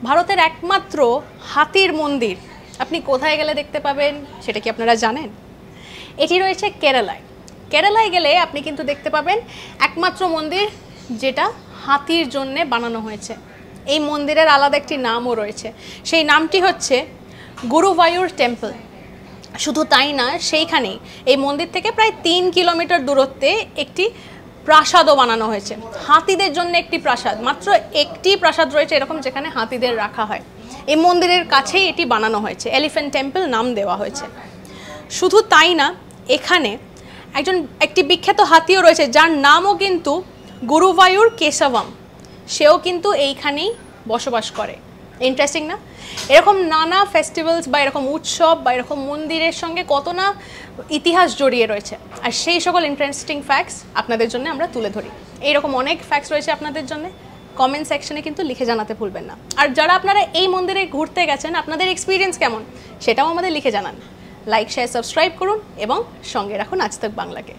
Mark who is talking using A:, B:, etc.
A: ভারতের একমাত্র হাতির মন্দির আপনি কোথায় গেলে দেখতে পাবেন সেটা কি আপনারা জানেন? এটি রয়েছে কেরালায়। কেরালায় গেলে আপনি কিন্তু দেখতে পাবেন একমাত্র মন্দির যেটা হাতির জন্যে বানানো হয়েছে। এই মন্দিরের আলাদা একটি নামও রয়েছে, সেই নামটি হচ্ছে গুরুভায়ুর টেম্পল। শুধু তাই না, সেইখানেই এই মন্দির থেকে প্রায় 3 কিলোমিটার দূরত্বে একটি প্রাসাদও বানানো হয়েছে। হাতিদের জন্য একটি প্রাসাদ, মাত্র একটি প্রাসাদ রয়েছে এরকম যেখানে হাতিদের রাখা হয়। এই মন্দিরের কাছেই এটি বানানো হয়েছে, এলিফ্যান্ট টেম্পল নাম দেওয়া হয়েছে। শুধু তাই না, এখানে একটি বিখ্যাত হাতিও রয়েছে যার নামও কিন্তু গুরুভায়ুর কেশবম। সেও কিন্তু এইখানেই বসবাস করে। ইন্টারেস্টিং না? এরকম নানা ফেস্টিভ্যালস বা এরকম উৎসব বা এরকম মন্দিরের সঙ্গে কত না ইতিহাস জড়িয়ে রয়েছে, আর সেই সকল ইন্টারেস্টিং ফ্যাক্টস আপনাদের জন্য আমরা তুলে ধরি। এইরকম অনেক ফ্যাক্টস রয়েছে আপনাদের জন্য, কমেন্ট সেকশনে কিন্তু লিখে জানাতে ভুলবেন না। আর যারা আপনারা এই মন্দিরে ঘুরতে গেছেন, আপনাদের এক্সপিরিয়েন্স কেমন সেটাও আমাদের লিখে জানান। লাইক, শেয়ার, সাবস্ক্রাইব করুন এবং সঙ্গে রাখুন আজ তক বাংলাকে।